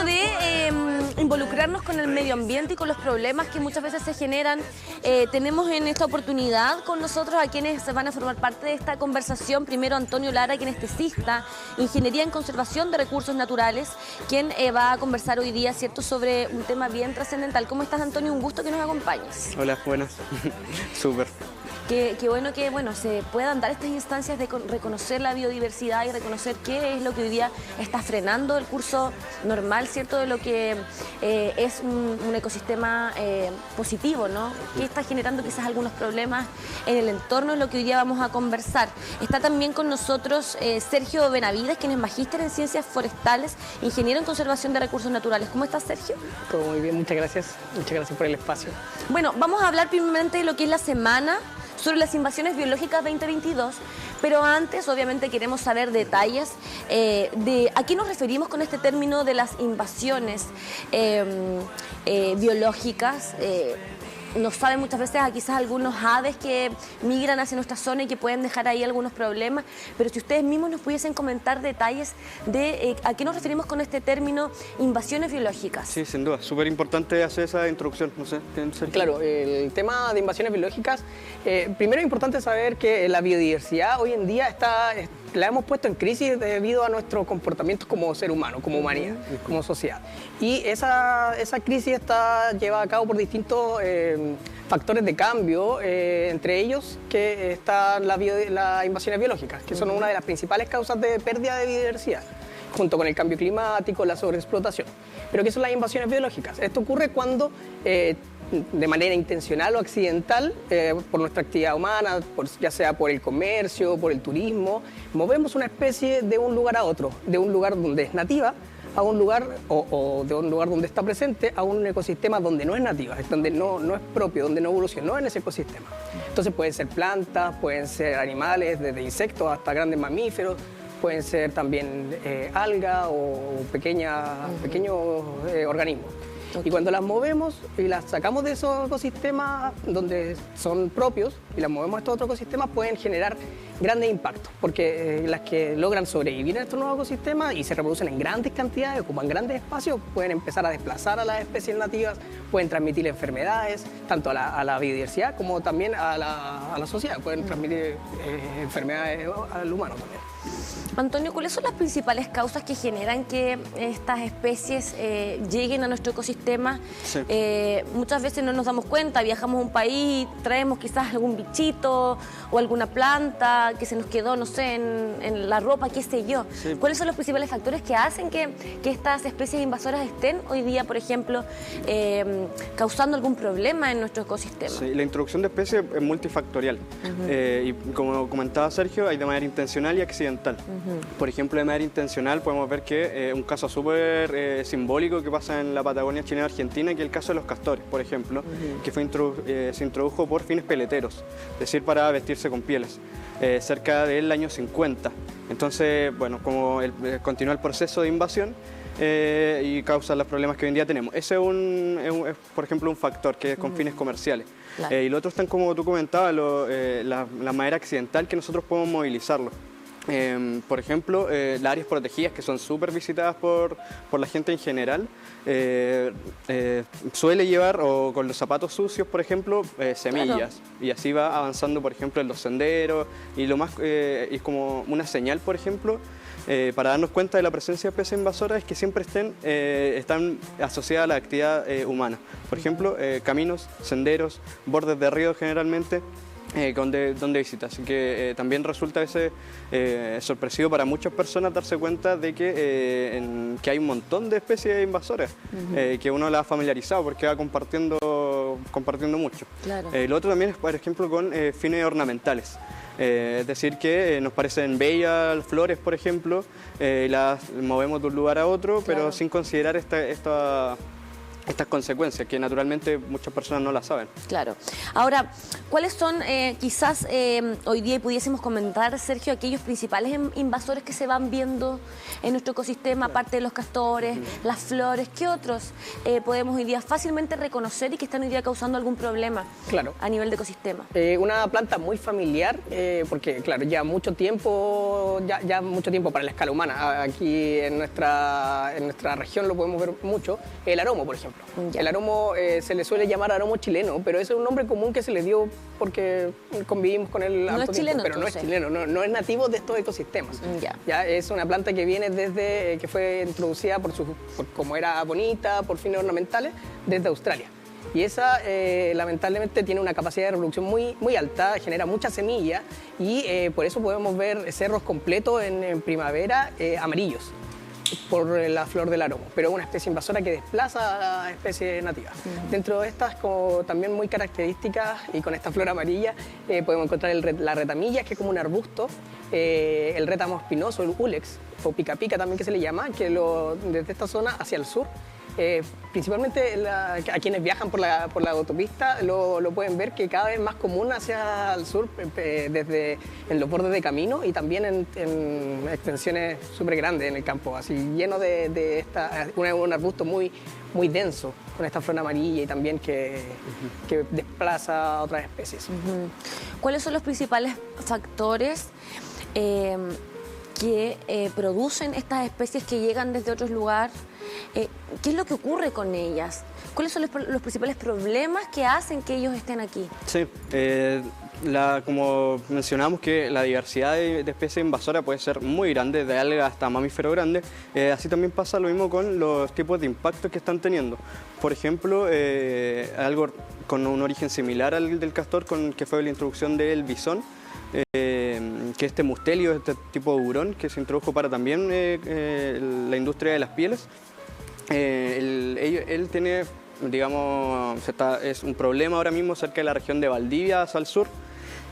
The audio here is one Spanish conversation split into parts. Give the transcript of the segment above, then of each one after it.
bueno, de involucrarnos con el medio ambiente y con los problemas que muchas veces se generan. Tenemos en esta oportunidad con nosotros a quienes van a formar parte de esta conversación. Primero, Antonio Lara, quien es tesista, Ingeniería en Conservación de Recursos Naturales, quien va a conversar hoy día, ¿cierto?, sobre un tema bien trascendental. ¿Cómo estás, Antonio? Un gusto que nos acompañes. Hola, buenas. Súper. Qué bueno que se puedan dar estas instancias de reconocer la biodiversidad y reconocer qué es lo que hoy día está frenando el curso normal, ¿cierto?, de lo que es un ecosistema positivo, ¿no? Que está generando quizás algunos problemas en el entorno, es lo que hoy día vamos a conversar. Está también con nosotros Sergio Benavides, quien es magíster en Ciencias Forestales, ingeniero en Conservación de Recursos Naturales. ¿Cómo estás, Sergio? Todo muy bien, muchas gracias. Muchas gracias por el espacio. Bueno, vamos a hablar primeramente de lo que es la semana sobre las invasiones biológicas 2022, pero antes obviamente queremos saber detalles de a qué nos referimos con este término de las invasiones biológicas. Nos saben muchas veces a quizás algunos aves que migran hacia nuestra zona y que pueden dejar ahí algunos problemas, pero si ustedes mismos nos pudiesen comentar detalles de a qué nos referimos con este término invasiones biológicas. Sí, sin duda, súper importante hacer esa introducción, no sé, Sergio. Claro, el tema de invasiones biológicas, primero es importante saber que la biodiversidad hoy en día la hemos puesto en crisis debido a nuestro comportamiento como ser humano, como humanidad, como sociedad. Y esa crisis está llevada a cabo por distintos factores de cambio, entre ellos que están las invasiones biológicas, que son una de las principales causas de pérdida de biodiversidad, junto con el cambio climático, la sobreexplotación. Pero ¿qué son las invasiones biológicas? Esto ocurre cuando de manera intencional o accidental, por nuestra actividad humana, ya sea por el comercio, por el turismo, movemos una especie de un lugar a otro, de un lugar donde es nativa a un lugar, o de un lugar donde está presente, a un ecosistema donde no es nativa, donde no es propio, donde no evolucionó en ese ecosistema. Entonces pueden ser plantas, pueden ser animales, desde insectos hasta grandes mamíferos, pueden ser también algas o pequeños organismos. Y cuando las movemos y las sacamos de esos ecosistemas donde son propios y las movemos a estos otros ecosistemas, pueden generar grandes impactos, porque las que logran sobrevivir en estos nuevos ecosistemas y se reproducen en grandes cantidades, ocupan grandes espacios, pueden empezar a desplazar a las especies nativas, pueden transmitir enfermedades, tanto a la biodiversidad como también a la sociedad, pueden transmitir enfermedades al humano también. Antonio, ¿cuáles son las principales causas que generan que estas especies lleguen a nuestro ecosistema? Sí. Muchas veces no nos damos cuenta, viajamos a un país, traemos quizás algún bichito o alguna planta que se nos quedó, no sé, en la ropa, qué sé yo. Sí. ¿Cuáles son los principales factores que hacen que estas especies invasoras estén hoy día, por ejemplo, causando algún problema en nuestro ecosistema? Sí, la introducción de especies es multifactorial. Y como comentaba Sergio, hay de manera intencional y accidental. Por ejemplo, de manera intencional podemos ver que un caso súper simbólico que pasa en la Patagonia chilena argentina, que es el caso de los castores, por ejemplo, que se introdujo por fines peleteros, es decir, para vestirse con pieles, cerca del año 50. Entonces, bueno, como continúa el proceso de invasión, y causa los problemas que hoy en día tenemos. Ese es, por ejemplo, un factor que es con fines comerciales. Claro. Y lo otro están, como tú comentabas, la manera accidental que nosotros podemos movilizarlo. Por ejemplo, las áreas protegidas, que son súper visitadas por la gente en general, suele llevar, o con los zapatos sucios, por ejemplo, semillas. Claro. Y así va avanzando, por ejemplo, en los senderos. Y lo más es como una señal, por ejemplo, para darnos cuenta de la presencia de especies invasoras, es que siempre están asociadas a la actividad humana. Por ejemplo, caminos, senderos, bordes de ríos generalmente, donde visitas. Así que también resulta sorpresivo para muchas personas darse cuenta de que hay un montón de especies invasoras, que uno las ha familiarizado porque va compartiendo mucho. Claro. Lo otro también es, por ejemplo, con fines ornamentales. Es decir, que nos parecen bellas flores, por ejemplo, las movemos de un lugar a otro, claro, pero sin considerar estas consecuencias que naturalmente muchas personas no las saben. Claro. Ahora, ¿cuáles son quizás hoy día pudiésemos comentar, Sergio, aquellos principales invasores que se van viendo en nuestro ecosistema, aparte de los castores, las flores? ¿Qué otros podemos hoy día fácilmente reconocer y que están hoy día causando algún problema a nivel de ecosistema? Una planta muy familiar, porque claro, ya mucho tiempo para la escala humana. Aquí en nuestra región lo podemos ver mucho, el aromo, por ejemplo. Ya. El aromo se le suele llamar aromo chileno, pero ese es un nombre común que se le dio porque convivimos con él harto tiempo. Chileno, pero entonces. No es chileno, no es nativo de estos ecosistemas. Ya es una planta que viene desde, que fue introducida por como era bonita, por fines ornamentales, desde Australia. Y esa lamentablemente tiene una capacidad de reproducción muy alta, genera mucha semilla y por eso podemos ver cerros completos en primavera amarillos por la flor del aromo, pero es una especie invasora que desplaza a especies nativas. Dentro de estas, como también muy características y con esta flor amarilla, podemos encontrar la retamilla, que es como un arbusto, el rétamo espinoso, el ulex, o pica pica también que se le llama, que desde esta zona hacia el sur, principalmente a quienes viajan por la autopista lo pueden ver que cada vez más común hacia el sur, desde en los bordes de camino y también en extensiones súper grandes en el campo, así lleno de un arbusto muy denso con esta flor amarilla y también que desplaza a otras especies. ¿Cuáles son los principales factores que producen estas especies que llegan desde otros lugares? ¿Qué es lo que ocurre con ellas? ¿Cuáles son los principales problemas que hacen que ellos estén aquí? Sí, como mencionamos que la diversidad de especies invasoras puede ser muy grande, de alga hasta mamífero grande, así también pasa lo mismo con los tipos de impactos que están teniendo. Por ejemplo, algo con un origen similar al del castor, que fue la introducción del bisón, que este mustelio, este tipo de hurón que se introdujo para también la industria de las pieles. Él tiene, digamos, es un problema ahora mismo cerca de la región de Valdivia, hacia el sur,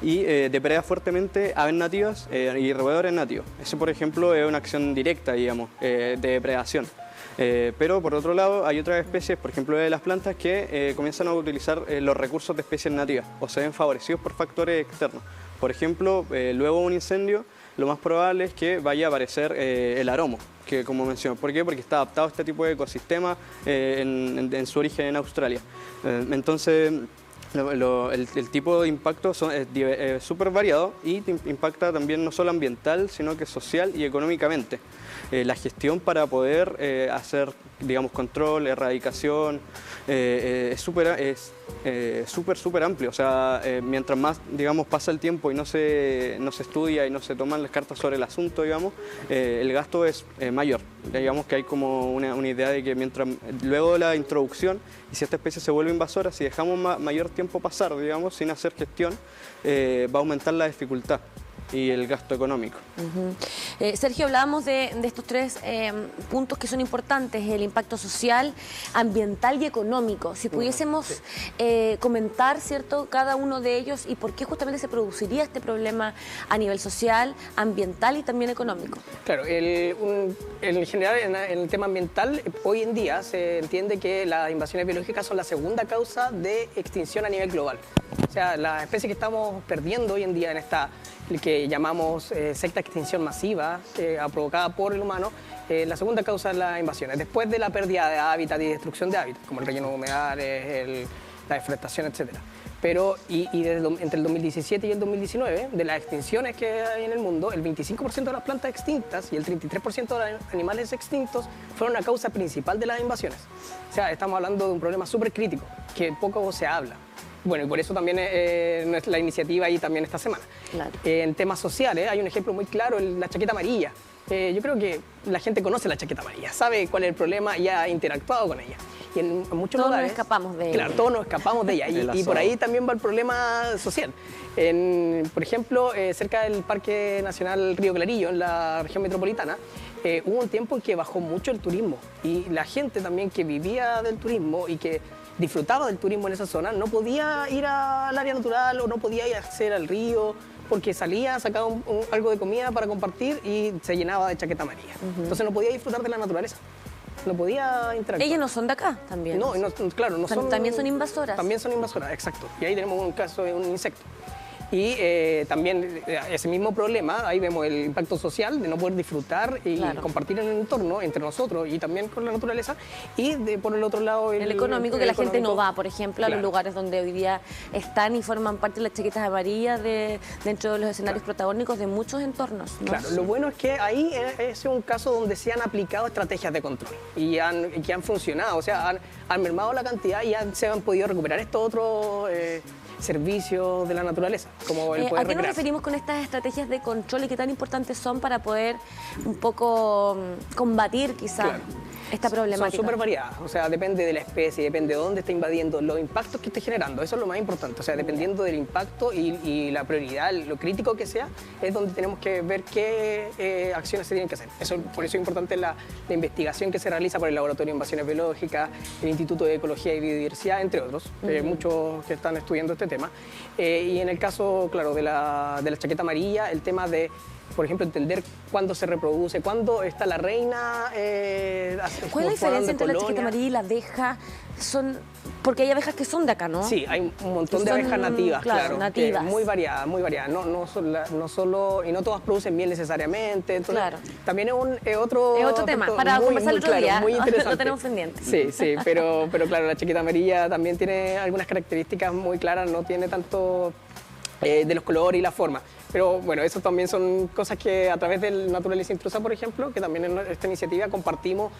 y depreda fuertemente aves nativas y roedores nativos. Eso, por ejemplo, es una acción directa, digamos, de depredación. Pero por otro lado hay otras especies, por ejemplo de las plantas, que comienzan a utilizar los recursos de especies nativas o se ven favorecidos por factores externos. Por ejemplo, luego de un incendio, lo más probable es que vaya a aparecer el aromo, que como mencioné. ¿Por qué? Porque está adaptado a este tipo de ecosistema en su origen en Australia. Entonces, el tipo de impacto es súper variado y impacta también no solo ambiental, sino que social y económicamente. La gestión para poder hacer, digamos, control, erradicación, es súper amplio. O sea, mientras más, digamos, pasa el tiempo y no se estudia y no se toman las cartas sobre el asunto, digamos, el gasto es mayor. Digamos que hay como una idea de que luego de la introducción, y si esta especie se vuelve invasora, si dejamos mayor tiempo pasar, digamos, sin hacer gestión, va a aumentar la dificultad y el gasto económico. Sergio, hablábamos de estos tres puntos que son importantes, el impacto social, ambiental y económico. Si pudiésemos comentar, ¿cierto?, cada uno de ellos y por qué justamente se produciría este problema a nivel social, ambiental y también económico. Claro, en general en el tema ambiental, hoy en día se entiende que las invasiones biológicas son la segunda causa de extinción a nivel global. O sea, la especie que estamos perdiendo hoy en día en esta que llamamos sexta extinción masiva provocada por el humano, la segunda causa de las invasiones, después de la pérdida de hábitat y destrucción de hábitat, como el relleno de humedales, la deforestación, etc. Pero entre el 2017 y el 2019, de las extinciones que hay en el mundo, el 25% de las plantas extintas y el 33% de los animales extintos fueron la causa principal de las invasiones. O sea, estamos hablando de un problema súper crítico, que poco se habla. Bueno, y por eso también la iniciativa ahí también esta semana. Claro. En temas sociales hay un ejemplo muy claro, la chaqueta amarilla. Yo creo que la gente conoce la chaqueta amarilla, sabe cuál es el problema y ha interactuado con ella. Y en muchos lugares... Todos nos escapamos de ella. Claro, todos nos escapamos de ella. Y por ahí también va el problema social. Por ejemplo, cerca del Parque Nacional Río Clarillo, en la región metropolitana, hubo un tiempo en que bajó mucho el turismo. Y la gente también que vivía del turismo y que disfrutaba del turismo en esa zona, no podía ir al área natural o no podía ir a hacer al río, porque salía, sacaba algo de comida para compartir y se llenaba de chaqueta amarilla. Entonces no podía disfrutar de la naturaleza. no podía interactuar. Ellas no son de acá también. No, claro, no son... También son invasoras. También son invasoras, exacto. Y ahí tenemos un caso de un insecto. Y también ese mismo problema, ahí vemos el impacto social de no poder disfrutar y compartir en el entorno entre nosotros y también con la naturaleza. Y por el otro lado... El económico, que la gente no va, por ejemplo, a los lugares donde hoy día están y forman parte de las chaquetas amarillas dentro de los escenarios protagónicos de muchos entornos, ¿no? Claro, lo bueno es que ahí es un caso donde se han aplicado estrategias de control y que han funcionado, o sea, han mermado la cantidad y se han podido recuperar estos otros... servicios de la naturaleza, como el poder ¿A qué nos referimos con estas estrategias de control y qué tan importantes son para poder un poco combatir quizás esta problemática? Son súper variadas, o sea, depende de la especie, depende de dónde está invadiendo, los impactos que esté generando, eso es lo más importante, o sea, dependiendo del impacto y la prioridad, lo crítico que sea, es donde tenemos que ver qué acciones se tienen que hacer. Por eso es importante la investigación que se realiza por el Laboratorio de Invasiones Biológicas, el Instituto de Ecología y Biodiversidad, entre otros, muchos que están estudiando este tema. Y en el caso, claro, de la chaqueta amarilla, el tema de, por ejemplo, entender cuándo se reproduce, cuándo está la reina. ¿Cuál es la diferencia entre la chaqueta amarilla y la abeja? Porque hay abejas que son de acá, ¿no? Sí, hay un montón de abejas nativas, claro. Nativas. Muy variadas, muy variadas. No solo, y no todas producen miel necesariamente. Entonces, también es otro tema, para conversar otro día. Muy interesante. Lo tenemos pendiente. Sí, pero claro, la chaqueta amarilla también tiene algunas características muy claras, no tiene tanto de los colores y la forma. Pero bueno, eso también son cosas que a través del Naturaleza Intrusa, por ejemplo, que también en esta iniciativa compartimos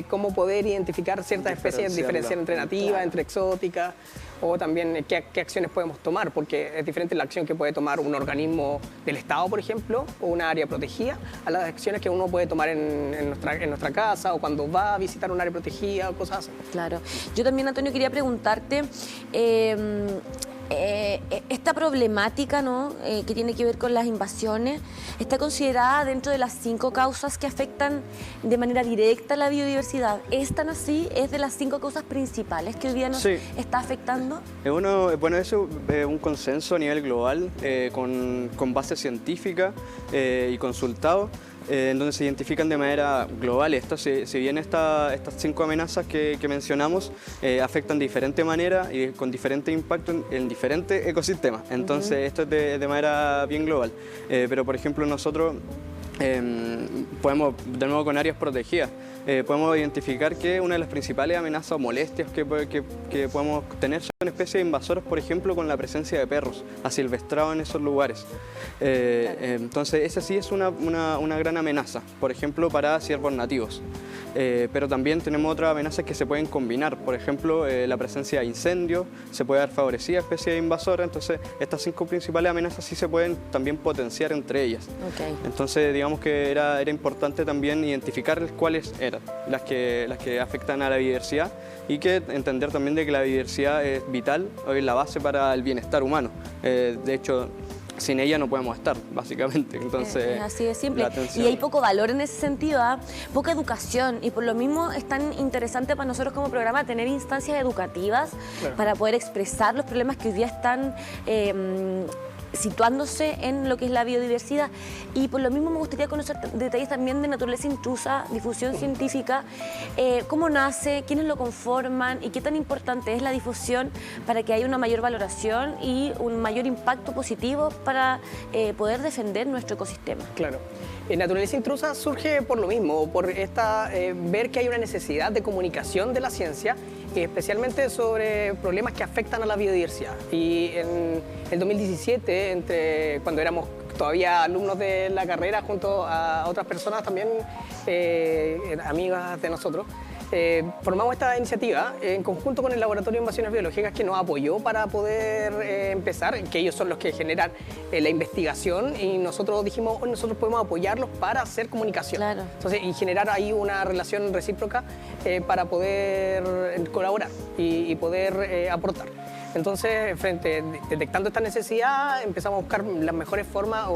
cómo poder identificar ciertas especies, diferenciar entre nativas, entre exóticas, o también qué acciones podemos tomar, porque es diferente la acción que puede tomar un organismo del Estado, por ejemplo, o una área protegida, a las acciones que uno puede tomar en nuestra casa o cuando va a visitar un área protegida o cosas así. Claro. Yo también, Antonio, quería preguntarte... esta problemática, ¿no? Que tiene que ver con las invasiones, está considerada dentro de las 5 causas que afectan de manera directa la biodiversidad. ¿Es tan así? ¿Es de las 5 causas principales que hoy día nos está afectando? Bueno, eso es un consenso a nivel global, con base científica y consultado. En donde se identifican de manera global estas. Si bien estas 5 amenazas que mencionamos afectan de diferente manera y con diferente impacto en diferentes ecosistemas. Entonces esto es de manera bien global. Pero por ejemplo nosotros podemos, de nuevo con áreas protegidas, podemos identificar que una de las principales amenazas o molestias que podemos tener son especies invasoras, por ejemplo, con la presencia de perros asilvestrados en esos lugares. Entonces, esa sí es una gran amenaza, por ejemplo, para ciervos nativos. Pero también tenemos otras amenazas que se pueden combinar, por ejemplo, la presencia de incendios, se puede dar favorecida a especies invasoras, entonces estas 5 principales amenazas sí se pueden también potenciar entre ellas. Entonces, digamos que era importante también identificar cuáles eran las que afectan a la biodiversidad y que entender también de que la biodiversidad es vital, es la base para el bienestar humano. De hecho, sin ella no podemos estar, básicamente. Entonces, así de simple. Y hay poco valor en ese sentido, poca educación, y por lo mismo es tan interesante para nosotros como programa tener instancias educativas para poder expresar los problemas que hoy día están situándose en lo que es la biodiversidad. Y por lo mismo me gustaría conocer detalles también de Naturaleza Intrusa, difusión científica, cómo nace, quiénes lo conforman y qué tan importante es la difusión para que haya una mayor valoración y un mayor impacto positivo para poder defender nuestro ecosistema. Claro. Naturaleza Intrusa surge por lo mismo, por ver que hay una necesidad de comunicación de la ciencia, especialmente sobre problemas que afectan a la biodiversidad. Y en el 2017, cuando éramos todavía alumnos de la carrera, junto a otras personas también, amigas de nosotros, formamos esta iniciativa en conjunto con el Laboratorio de Invasiones Biológicas, que nos apoyó para poder empezar, que ellos son los que generan la investigación, y nosotros dijimos, nosotros podemos apoyarlos para hacer comunicación. Entonces, y generar ahí una relación recíproca para poder colaborar y poder aportar. Entonces, detectando esta necesidad, empezamos a buscar las mejores formas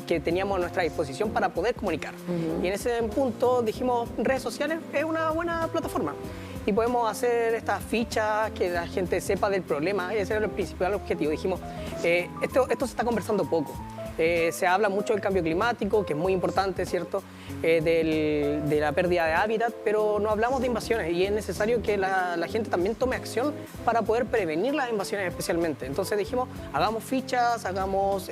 que teníamos a nuestra disposición para poder comunicar. Y en ese punto dijimos, redes sociales es una buena plataforma. Y podemos hacer estas fichas, que la gente sepa del problema, y ese era el principal objetivo. Dijimos, esto se está conversando poco. Se habla mucho del cambio climático, que es muy importante, ¿cierto? de la pérdida de hábitat, pero no hablamos de invasiones y es necesario que la gente también tome acción para poder prevenir las invasiones especialmente. Entonces dijimos, hagamos fichas, hagamos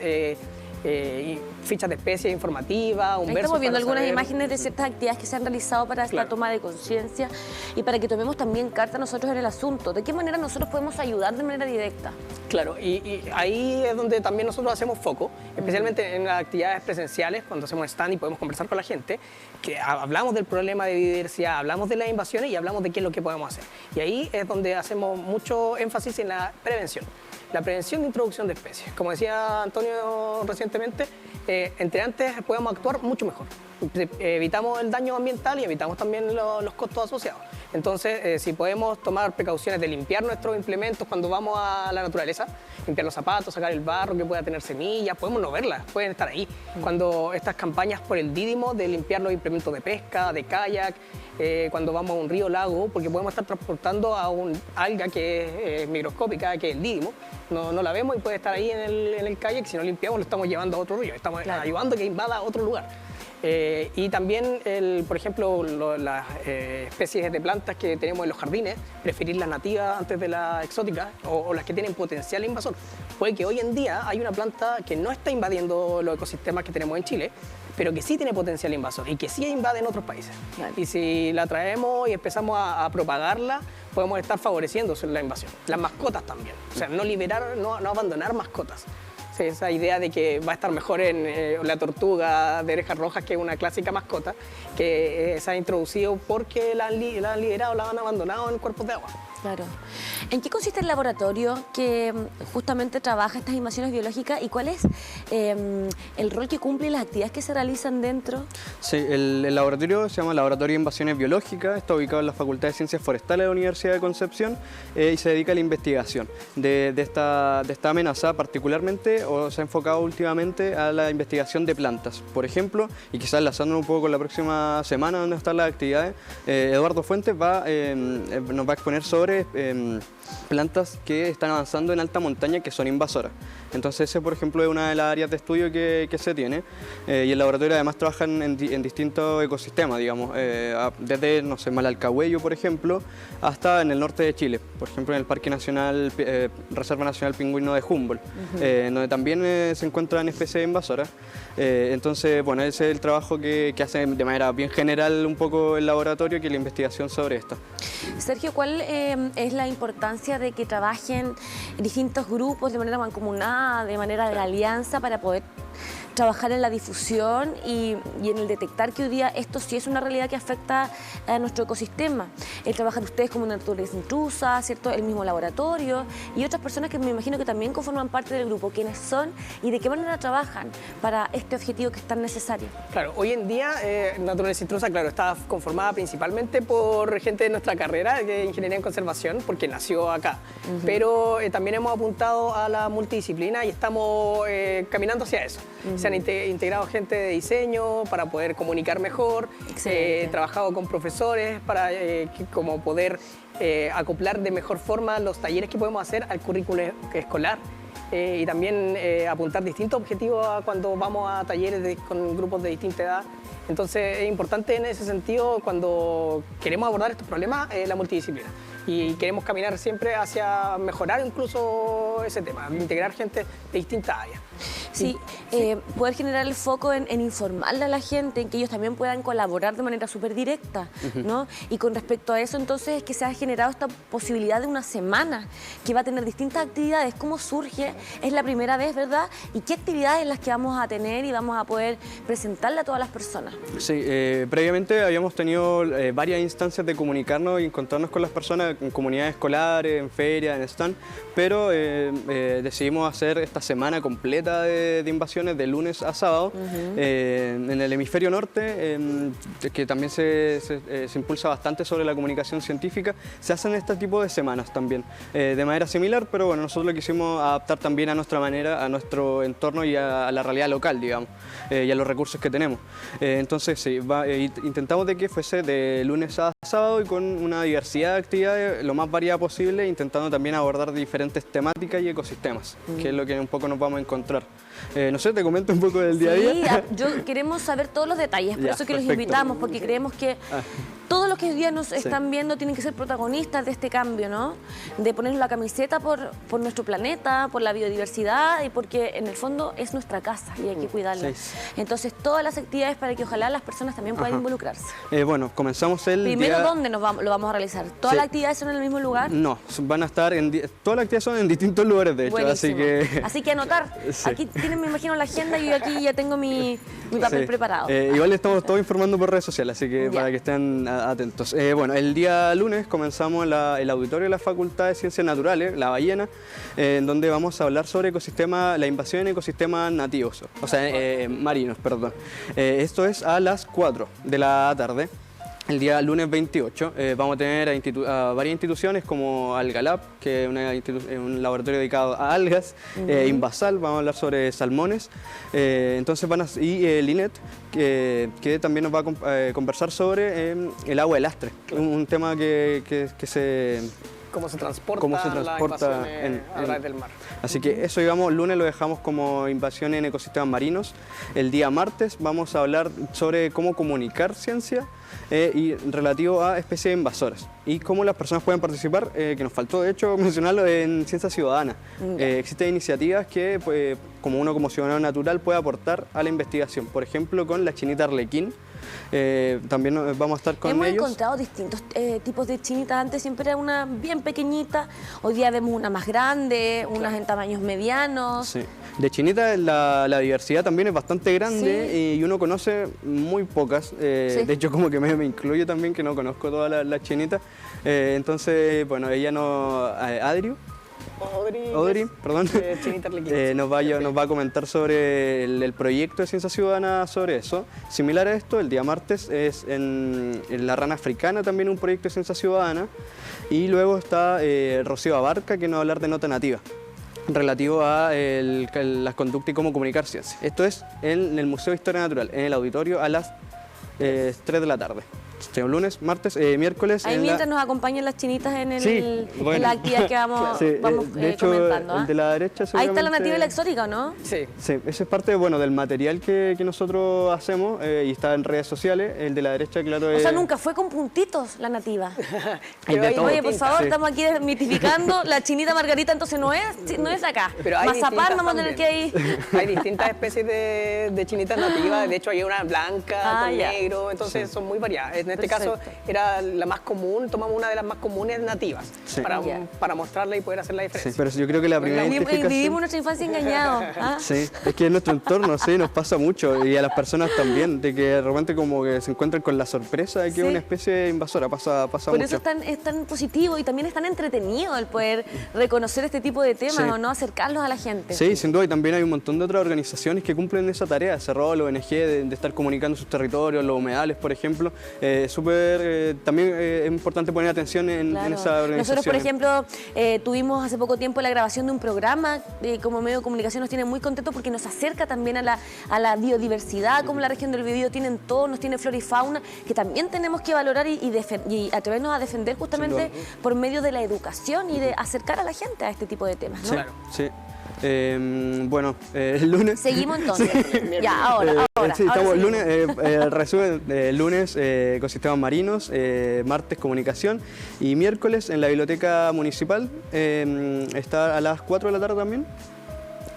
fichas de especies informativas, un verso. Estamos viendo algunas saber. imágenes de ciertas actividades que se han realizado para esta toma de conciencia y para que tomemos también carta nosotros en el asunto. ¿De qué manera nosotros podemos ayudar de manera directa? Claro, y ahí es donde también nosotros hacemos foco, especialmente en las actividades presenciales, cuando hacemos stand y podemos conversar con la gente, que hablamos del problema de biodiversidad, hablamos de las invasiones y hablamos de qué es lo que podemos hacer. Y ahí es donde hacemos mucho énfasis en la prevención. La prevención de introducción de especies. Como decía Antonio recientemente, entre antes podemos actuar mucho mejor. Evitamos el daño ambiental y evitamos también los costos asociados. Entonces, si podemos tomar precauciones de limpiar nuestros implementos cuando vamos a la naturaleza, limpiar los zapatos, sacar el barro que pueda tener semillas, podemos no verlas, pueden estar ahí. Cuando estas campañas por el Dídimo de limpiar los implementos de pesca, de kayak, cuando vamos a un río o lago, porque podemos estar transportando a un alga que es microscópica, que es el Dídimo, no la vemos y puede estar ahí en el kayak, si no limpiamos lo estamos llevando a otro río, estamos ayudando a que invada otro lugar. Y también, por ejemplo, las especies de plantas que tenemos en los jardines, preferir las nativas antes de las exóticas o las que tienen potencial invasor. Puede que hoy en día hay una planta que no está invadiendo los ecosistemas que tenemos en Chile, pero que sí tiene potencial invasor y que sí invade en otros países. Claro. Y si la traemos y empezamos a propagarla, podemos estar favoreciendo la invasión. Las mascotas también, o sea, no liberar, no abandonar mascotas. Sí, esa idea de que va a estar mejor en la tortuga de orejas rojas, que es una clásica mascota, que se ha introducido porque la han liberado, la han abandonado en cuerpos de agua. Claro. ¿En qué consiste el laboratorio que justamente trabaja estas invasiones biológicas y cuál es el rol que cumple y las actividades que se realizan dentro? Sí, el laboratorio se llama Laboratorio de Invasiones Biológicas, está ubicado en la Facultad de Ciencias Forestales de la Universidad de Concepción y se dedica a la investigación de esta amenaza particularmente, o se ha enfocado últimamente a la investigación de plantas. Por ejemplo, y quizás enlazando un poco con la próxima semana donde están las actividades, Eduardo Fuentes nos va a exponer sobre plantas que están avanzando en alta montaña que son invasoras. Entonces ese, por ejemplo, es una de las áreas de estudio que se tiene y el laboratorio además trabaja en distintos ecosistemas, digamos, desde, no sé, Malalcahuello, por ejemplo, hasta en el norte de Chile, por ejemplo en el Parque Nacional, Reserva Nacional Pingüino de Humboldt, donde también se encuentran especies invasoras. Entonces, bueno, ese es el trabajo que hace de manera bien general un poco el laboratorio, que es la investigación sobre esto. Sergio, ¿cuál es la importancia de que trabajen distintos grupos de manera mancomunada, de manera de alianza, para poder trabajar en la difusión y en el detectar que hoy día esto sí es una realidad que afecta a nuestro ecosistema? El trabajar ustedes como una naturaleza intrusa, ¿cierto? El mismo laboratorio y otras personas que me imagino que también conforman parte del grupo. ¿Quiénes son y de qué manera trabajan para este objetivo que es tan necesario? Claro, hoy en día Naturaleza Intrusa, claro, está conformada principalmente por gente de nuestra carrera de Ingeniería en Conservación, porque nació acá. Pero también hemos apuntado a la multidisciplina y estamos caminando hacia eso. Se han integrado gente de diseño para poder comunicar mejor, trabajado con profesores para como poder acoplar de mejor forma los talleres que podemos hacer al currículo escolar. Y también apuntar distintos objetivos cuando vamos a talleres con grupos de distinta edad. Entonces es importante en ese sentido, cuando queremos abordar estos problemas, la multidisciplina. Y queremos caminar siempre hacia mejorar incluso ese tema, integrar gente de distintas áreas. Sí, poder generar el foco en informarle a la gente, en que ellos también puedan colaborar de manera súper directa, ¿no? Y con respecto a eso, entonces, es que se ha generado esta posibilidad de una semana que va a tener distintas actividades. ¿Cómo surge? Es la primera vez, ¿verdad? ¿Y qué actividades las que vamos a tener y vamos a poder presentarle a todas las personas? Sí, previamente habíamos tenido varias instancias de comunicarnos y encontrarnos con las personas en comunidades escolares, en ferias, en stand, pero decidimos hacer esta semana completa de invasiones de lunes a sábado en el hemisferio norte, que también se impulsa bastante sobre la comunicación científica. Se hacen este tipo de semanas también, de manera similar, pero bueno, nosotros lo quisimos adaptar también a nuestra manera, a nuestro entorno y a la realidad local, digamos, y a los recursos que tenemos. Entonces sí, intentamos de que fuese de lunes a sábado y con una diversidad de actividades lo más variada posible, intentando también abordar diferentes temáticas y ecosistemas, que es lo que un poco nos vamos a encontrar. No sé, te comento un poco del día a día. Sí, queremos saber todos los detalles, por Ya, eso que los perfecto. invitamos, porque creemos que todos los que hoy día nos están viendo tienen que ser protagonistas de este cambio, ¿no? De ponernos la camiseta por nuestro planeta, por la biodiversidad y porque en el fondo es nuestra casa y hay que cuidarla. Sí. Entonces, todas las actividades para que ojalá las personas también puedan involucrarse. Bueno, comenzamos el Primero, día... ¿dónde lo vamos a realizar? ¿Todas Sí. las actividades son en el mismo lugar? No, van a estar todas las actividades son en distintos lugares, de hecho, Buenísimo. así que anotar. Sí. Aquí tienen, me imagino, la agenda y yo aquí ya tengo mi papel sí. preparado. Igual estamos todos informando por redes sociales, así que Ya. para que estén atentos. Bueno, el día lunes comenzamos el auditorio de la Facultad de Ciencias Naturales, La Ballena, en donde vamos a hablar sobre la invasión en ecosistemas nativos, o sea, marinos, perdón. Esto es a las 4 de la tarde. El día lunes 28 vamos a tener a varias instituciones como Algalab, que es un laboratorio dedicado a algas, Invasal, vamos a hablar sobre salmones, entonces y el INET, que también nos va a conversar sobre el agua de lastre, un tema que se... Cómo se transporta las invasiones a través del mar. Así que eso, digamos, lunes lo dejamos como invasión en ecosistemas marinos. El día martes vamos a hablar sobre cómo comunicar ciencia y relativo a especies invasoras y cómo las personas pueden participar, que nos faltó de hecho mencionarlo, en Ciencia Ciudadana. Existen iniciativas que como uno como ciudadano natural puede aportar a la investigación, por ejemplo con la chinita arlequín. También vamos a estar con Hemos ellos. encontrado distintos tipos de chinitas. Antes siempre era una bien pequeñita, hoy día vemos una más grande, unas en tamaños medianos. Sí. De chinita la diversidad también es bastante grande y uno conoce muy pocas. De hecho, como que me incluyo también, que no conozco todas las chinitas. Entonces, bueno, ella Audrey, perdón, Chinita Arlequín. nos va a comentar sobre el proyecto de Ciencia Ciudadana sobre eso. Similar a esto, el día martes es en la rana africana también un proyecto de Ciencia Ciudadana. Y luego está Rocío Abarca, que nos va a hablar de nota nativa, relativo a las conductas y cómo comunicar ciencia. Esto es en el Museo de Historia Natural, en el auditorio a las 3 de la tarde. Lunes, martes, miércoles. Ahí mientras nos acompañan las chinitas en la actividad que vamos de hecho, comentando. el de la derecha Ahí está la seguramente... nativa y la exótica, ¿no? Sí. Sí, ese es parte del material que nosotros hacemos y está en redes sociales. El de la derecha, claro, O sea, nunca fue con puntitos la nativa. Hay de todo. Oye, por favor, Sí. estamos aquí desmitificando. La chinita margarita entonces no es acá. Pero hay Mazapán vamos a tener distintas que ir. Hay distintas especies de chinitas nativas, de hecho hay una blanca con ya. negro, entonces son muy variadas. En este Perfecto. caso era la más común, tomamos una de las más comunes nativas Sí. Ya. para mostrarla y poder hacer la Sí, diferencia. pero yo creo que la primera Vivimos identificación... nuestra infancia engañados. ¿Ah? Sí, es que en nuestro entorno, sí, nos pasa mucho y a las personas también, de que de repente como que se encuentran con la sorpresa de que es una especie invasora, pasa Por mucho. eso es tan positivo y también es tan entretenido el poder reconocer este tipo de temas, Sí. o no acercarlos a la gente. Sí, sin duda, y también hay un montón de otras organizaciones que cumplen esa tarea, ese rol, ONG, de estar comunicando sus territorios, los humedales, por ejemplo. También es importante poner atención en Claro. esa organización. Nosotros, por ejemplo, tuvimos hace poco tiempo la grabación de un programa como medio de comunicación, nos tiene muy contentos porque nos acerca también a la biodiversidad, como la región del Biobío tiene todo, nos tiene flora y fauna, que también tenemos que valorar y atrevernos a defender justamente por medio de la educación y de acercar a la gente a este tipo de temas, ¿no? Sí, sí. El lunes... Seguimos entonces. Ya, ahora. Sí, estamos seguimos. lunes, resumen, lunes ecosistemas marinos, martes comunicación y miércoles en la biblioteca municipal, está a las 4 de la tarde también.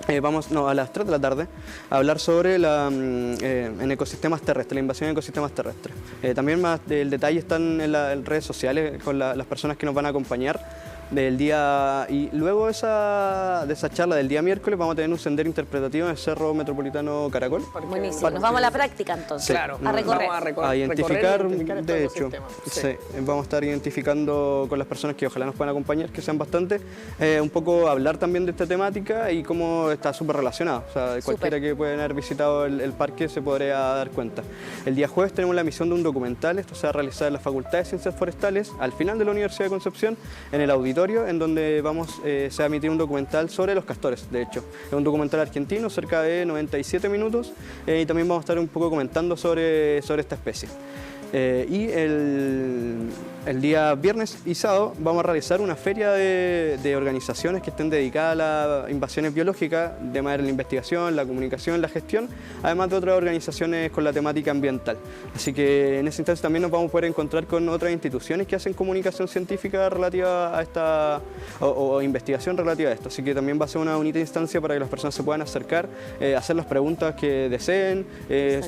A las 3 de la tarde, a hablar sobre en ecosistemas terrestres, la invasión en ecosistemas terrestres. También más el detalle están en las redes sociales con las personas que nos van a acompañar del día. Y luego de esa charla del día miércoles vamos a tener un sendero interpretativo en el Cerro Metropolitano Caracol. Buenísimo, nos vamos a la práctica entonces. Claro, a recorrer. vamos A identificar, recorrer y identificar de estos hecho, ecosistemas. sí, vamos a estar identificando con las personas que ojalá nos puedan acompañar, que sean bastante, un poco hablar también de esta temática y cómo está súper relacionado. O sea, cualquiera que pueda haber visitado el parque se podría dar cuenta. El día jueves tenemos la emisión de un documental, esto se va a realizar en la Facultad de Ciencias Forestales, al final de la Universidad de Concepción, en el auditorio, en donde se va a emitir un documental sobre los castores, de hecho. Es un documental argentino, cerca de 97 minutos, y también vamos a estar un poco comentando sobre esta especie. el día viernes y sábado vamos a realizar una feria de organizaciones que estén dedicadas a las invasiones biológicas, de manera la investigación, la comunicación, la gestión, además de otras organizaciones con la temática ambiental. Así que en ese instante también nos vamos a poder encontrar con otras instituciones que hacen comunicación científica relativa a esta, o investigación relativa a esto. Así que también va a ser una bonita instancia para que las personas se puedan acercar, hacer las preguntas que deseen.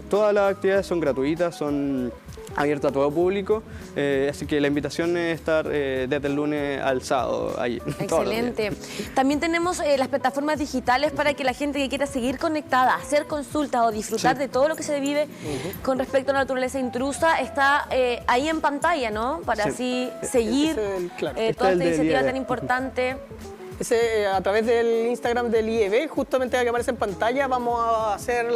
Todas las actividades son gratuitas, son abiertas a todo público, así que la invitación es estar desde el lunes al sábado allí. Excelente. También tenemos las plataformas digitales para que la gente que quiera seguir conectada, hacer consultas o disfrutar de todo lo que se vive con respecto a la naturaleza intrusa, está ahí en pantalla, ¿no? Para así seguir toda esta iniciativa tan importante. A través del Instagram del IEB, justamente que aparece en pantalla, vamos a hacer,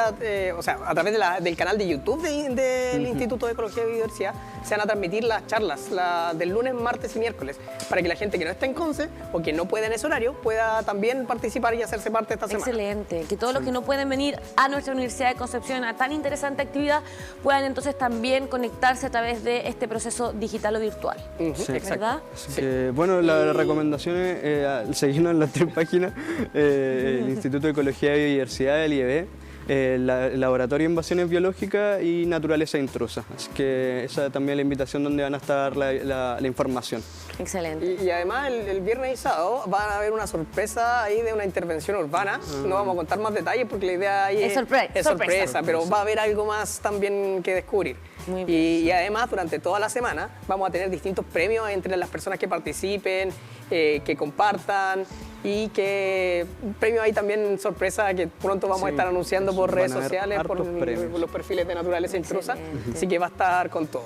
o sea, a través del canal de YouTube del Instituto de Ecología y Biodiversidad, se van a transmitir las charlas del lunes, martes y miércoles, para que la gente que no está en Conce o que no puede en ese horario pueda también participar y hacerse parte de esta semana. Excelente, que todos los que no pueden venir a nuestra Universidad de Concepción a tan interesante actividad puedan entonces también conectarse a través de este proceso digital o virtual. ¿Verdad? Así que, bueno, la recomendación es seguirnos en las 3 páginas, el Instituto de Ecología y Biodiversidad del IEB, el Laboratorio de Invasiones Biológicas y Naturaleza Intrusa. Así que esa también es la invitación donde van a estar la información. Excelente. Y además el viernes y sábado van a haber una sorpresa ahí de una intervención urbana. No vamos a contar más detalles porque la idea ahí es sorpresa, pero va a haber algo más también que descubrir. Y además durante toda la semana vamos a tener distintos premios entre las personas que participen, que compartan y que premios ahí también sorpresa que pronto vamos a estar anunciando por redes sociales, por los perfiles de Naturaleza Intrusa. Así que va a estar con todo.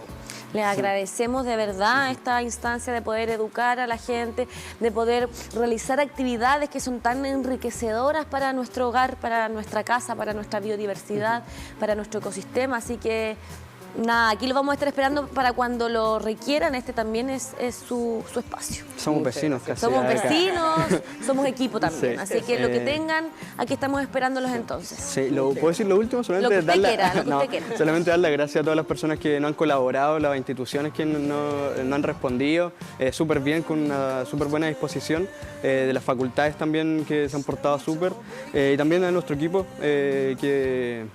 Les agradecemos de verdad esta instancia de poder educar a la gente, de poder realizar actividades que son tan enriquecedoras para nuestro hogar, para nuestra casa, para nuestra biodiversidad, para nuestro ecosistema. Así que nada, aquí lo vamos a estar esperando para cuando lo requieran. Este también es su espacio. Somos vecinos casi. Somos vecinos, somos equipo también. Sí, así que lo que tengan, aquí estamos esperándolos entonces. Sí, ¿puedo decir lo último? Solamente lo que usted quiera. Solamente dar las gracias a todas las personas que nos han colaborado, las instituciones que no han respondido, súper bien, con una súper buena disposición, de las facultades también que se han portado súper, y también a nuestro equipo que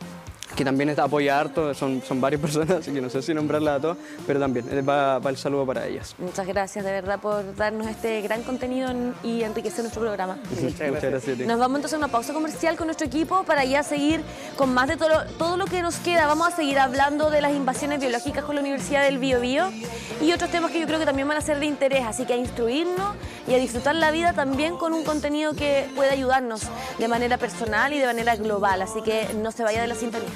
también apoya harto, son varias personas, así que no sé si nombrarlas a todas, pero también va el saludo para ellas. Muchas gracias de verdad por darnos este gran contenido y enriquecer nuestro programa. Muchas gracias a ti. Nos vamos entonces a una pausa comercial con nuestro equipo para ya seguir con más de todo lo que nos queda. Vamos a seguir hablando de las invasiones biológicas con la Universidad del Biobío y otros temas que yo creo que también van a ser de interés, así que a instruirnos y a disfrutar la vida también con un contenido que pueda ayudarnos de manera personal y de manera global, así que no se vaya de la sintonía.